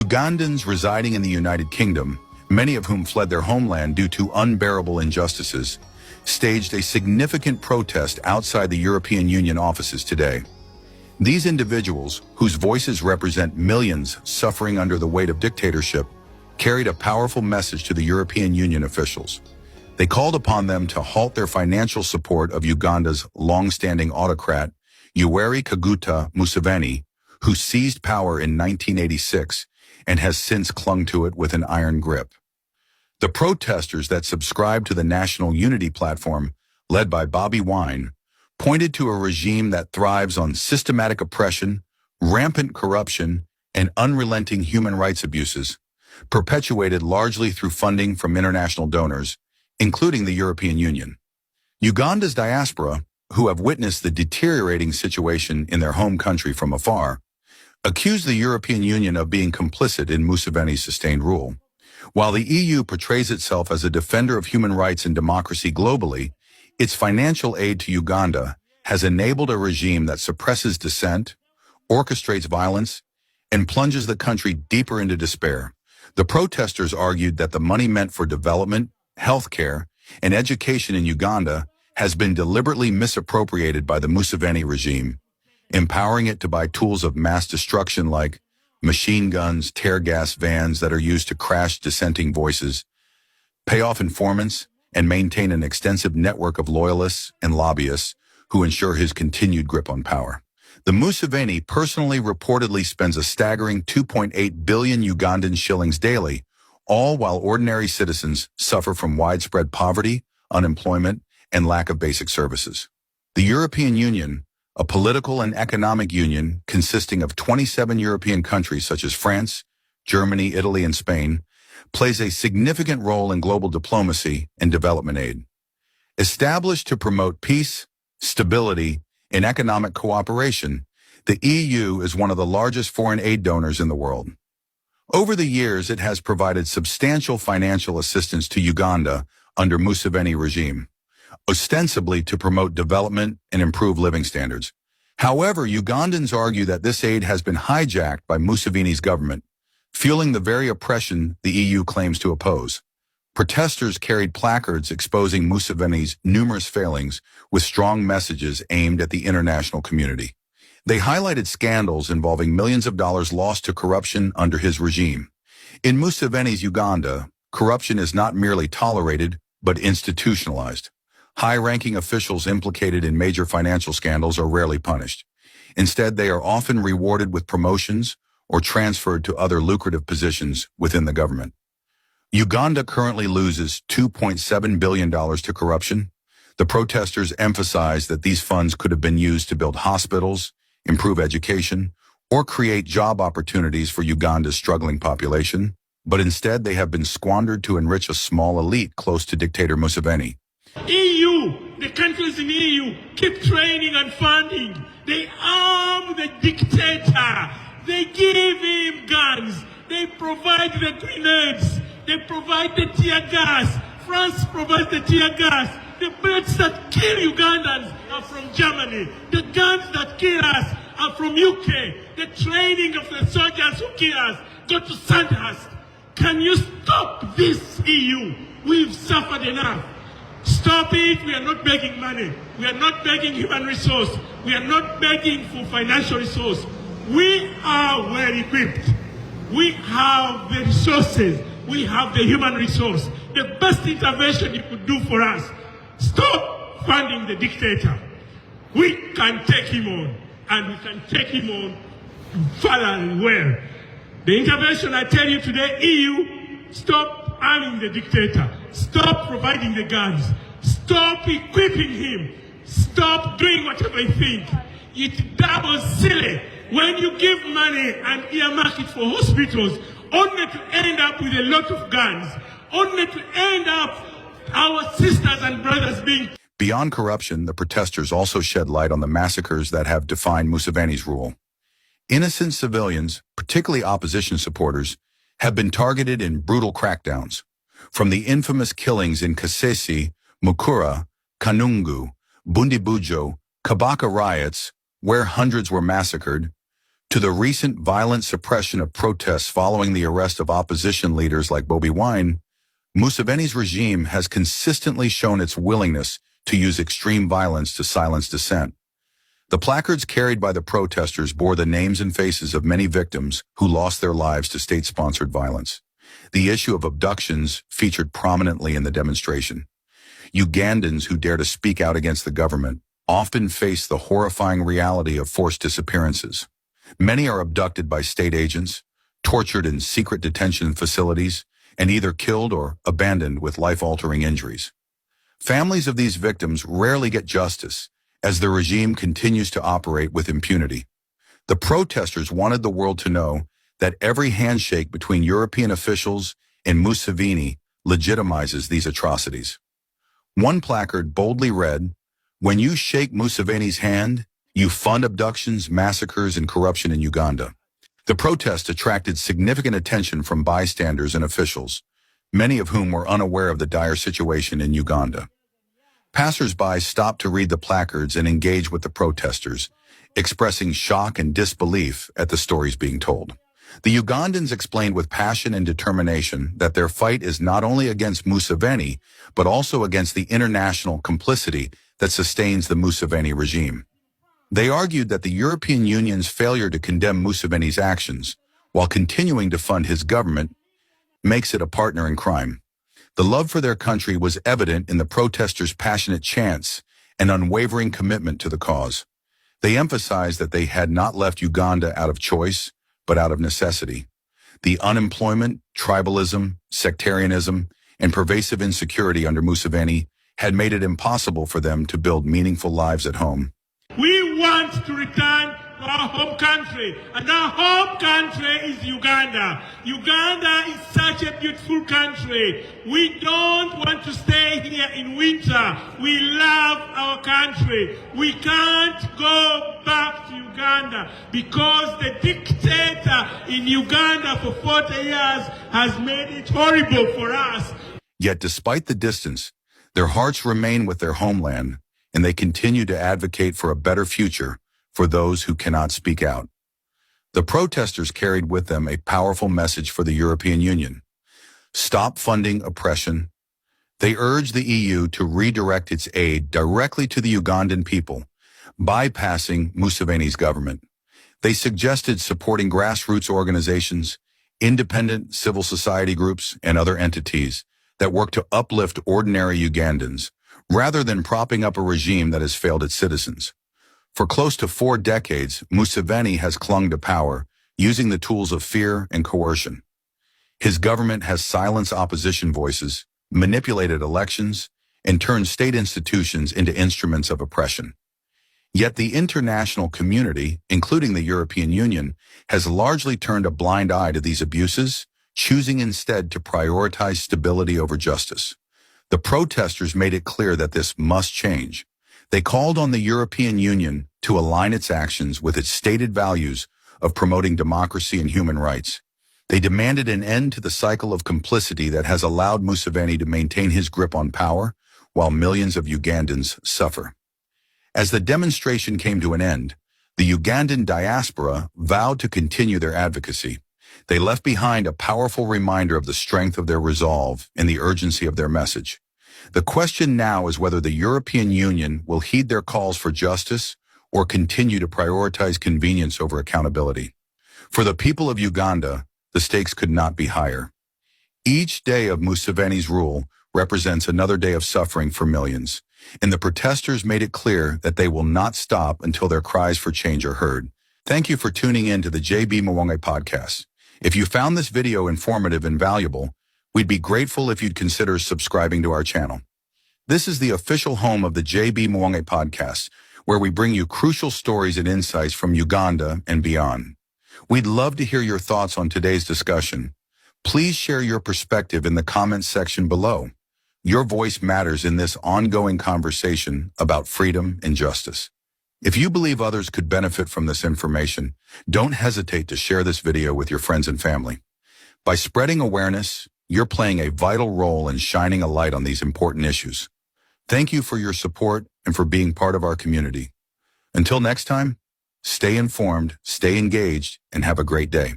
Ugandans residing in the United Kingdom, many of whom fled their homeland due to unbearable injustices, staged a significant protest outside the European Union offices today. These individuals, whose voices represent millions suffering under the weight of dictatorship, carried a powerful message to the European Union officials. They called upon them to halt their financial support of Uganda's long-standing autocrat, Yoweri Kaguta Museveni, who seized power in 1986 and has since clung to it with an iron grip. The protesters that subscribed to the National Unity Platform, led by Bobi Wine, pointed to a regime that thrives on systematic oppression, rampant corruption, and unrelenting human rights abuses, perpetuated largely through funding from international donors, including the European Union. Uganda's diaspora, who have witnessed the deteriorating situation in their home country from afar, accused the European Union of being complicit in Museveni's sustained rule. While the EU portrays itself as a defender of human rights and democracy globally, its financial aid to Uganda has enabled a regime that suppresses dissent, orchestrates violence, and plunges the country deeper into despair. The protesters argued that the money meant for development, healthcare, and education in Uganda has been deliberately misappropriated by the Museveni regime, empowering it to buy tools of mass destruction like machine guns, tear gas vans that are used to crash dissenting voices, pay off informants, and maintain an extensive network of loyalists and lobbyists who ensure his continued grip on power. The Museveni personally reportedly spends a staggering 2.8 billion Ugandan shillings daily, all while ordinary citizens suffer from widespread poverty, unemployment, and lack of basic services. The European Union, a political and economic union consisting of 27 European countries such as France, Germany, Italy, and Spain, plays a significant role in global diplomacy and development aid. Established to promote peace, stability, and economic cooperation, the EU is one of the largest foreign aid donors in the world. Over the years, it has provided substantial financial assistance to Uganda under Museveni regime, ostensibly to promote development and improve living standards. However, Ugandans argue that this aid has been hijacked by Museveni's government, fueling the very oppression the EU claims to oppose. Protesters carried placards exposing Museveni's numerous failings with strong messages aimed at the international community. They highlighted scandals involving millions of dollars lost to corruption under his regime. In Museveni's Uganda, corruption is not merely tolerated, but institutionalized. High-ranking officials implicated in major financial scandals are rarely punished. Instead, they are often rewarded with promotions or transferred to other lucrative positions within the government. Uganda currently loses $2.7 billion to corruption. The protesters emphasize that these funds could have been used to build hospitals, improve education, or create job opportunities for Uganda's struggling population, but instead they have been squandered to enrich a small elite close to dictator Museveni. EU, the countries in EU keep training and funding. They arm the dictator. They give him guns. They provide the grenades. They provide the tear gas. France provides the tear gas. The bullets that kill Ugandans are from Germany. The guns that kill us are from UK. The training of the soldiers who kill us go to Sandhurst. Can you stop this, EU? We've suffered enough. Stop it. We are not begging money. We are not begging human resource. We are not begging for financial resource. We are well equipped. We have the resources. We have the human resource. The best intervention you could do for us, stop funding the dictator. We can take him on, and we can take him on further and well. The intervention I tell you today, EU, stop arming the dictator. Stop providing the guns. Stop equipping him. Stop doing whatever you think. It doubles silly when you give money and earmark it for hospitals, only to end up with a lot of guns, only to end up our sisters and brothers being... Beyond corruption, the protesters also shed light on the massacres that have defined Museveni's rule. Innocent civilians, particularly opposition supporters, have been targeted in brutal crackdowns. From the infamous killings in Kasese, Mukura, Kanungu, Bundibujo, Kabaka riots, where hundreds were massacred, to the recent violent suppression of protests following the arrest of opposition leaders like Bobi Wine, Museveni's regime has consistently shown its willingness to use extreme violence to silence dissent. The placards carried by the protesters bore the names and faces of many victims who lost their lives to state-sponsored violence. The issue of abductions featured prominently in the demonstration. Ugandans who dare to speak out against the government often face the horrifying reality of forced disappearances. Many are abducted by state agents, tortured in secret detention facilities, and either killed or abandoned with life-altering injuries. Families of these victims rarely get justice, as the regime continues to operate with impunity. The protesters wanted the world to know that every handshake between European officials and Museveni legitimizes these atrocities. One placard boldly read, "When you shake Museveni's hand, you fund abductions, massacres, and corruption in Uganda." The protest attracted significant attention from bystanders and officials, many of whom were unaware of the dire situation in Uganda. Passers-by stopped to read the placards and engage with the protesters, expressing shock and disbelief at the stories being told. The Ugandans explained with passion and determination that their fight is not only against Museveni, but also against the international complicity that sustains the Museveni regime. They argued that the European Union's failure to condemn Museveni's actions, while continuing to fund his government, makes it a partner in crime. The love for their country was evident in the protesters' passionate chants and unwavering commitment to the cause. They emphasized that they had not left Uganda out of choice, but out of necessity. The unemployment, tribalism, sectarianism, and pervasive insecurity under Museveni had made it impossible for them to build meaningful lives at home. We want to return to our home country, and our home country is Uganda. Uganda is such a beautiful country. We don't want to stay here in winter. We love our country. We can't go back to Uganda because the dictator in Uganda for 40 years has made it horrible for us. Yet despite the distance, their hearts remain with their homeland, and they continue to advocate for a better future for those who cannot speak out. The protesters carried with them a powerful message for the European Union. Stop funding oppression. They urged the EU to redirect its aid directly to the Ugandan people, bypassing Museveni's government. They suggested supporting grassroots organizations, independent civil society groups, and other entities that work to uplift ordinary Ugandans, rather than propping up a regime that has failed its citizens. For close to 4 decades, Museveni has clung to power, using the tools of fear and coercion. His government has silenced opposition voices, manipulated elections, and turned state institutions into instruments of oppression. Yet the international community, including the European Union, has largely turned a blind eye to these abuses, choosing instead to prioritize stability over justice. The protesters made it clear that this must change. They called on the European Union to align its actions with its stated values of promoting democracy and human rights. They demanded an end to the cycle of complicity that has allowed Museveni to maintain his grip on power, while millions of Ugandans suffer. As the demonstration came to an end, the Ugandan diaspora vowed to continue their advocacy. They left behind a powerful reminder of the strength of their resolve and the urgency of their message. The question now is whether the European Union will heed their calls for justice or continue to prioritize convenience over accountability. For the people of Uganda, the stakes could not be higher. Each day of Museveni's rule represents another day of suffering for millions, and the protesters made it clear that they will not stop until their cries for change are heard. Thank you for tuning in to the JB Mwangi podcast. If you found this video informative and valuable, we'd be grateful if you'd consider subscribing to our channel. This is the official home of the JB Mwangi podcast, where we bring you crucial stories and insights from Uganda and beyond. We'd love to hear your thoughts on today's discussion. Please share your perspective in the comments section below. Your voice matters in this ongoing conversation about freedom and justice. If you believe others could benefit from this information, don't hesitate to share this video with your friends and family. By spreading awareness, you're playing a vital role in shining a light on these important issues. Thank you for your support and for being part of our community. Until next time, Stay informed, stay engaged, and have a great day.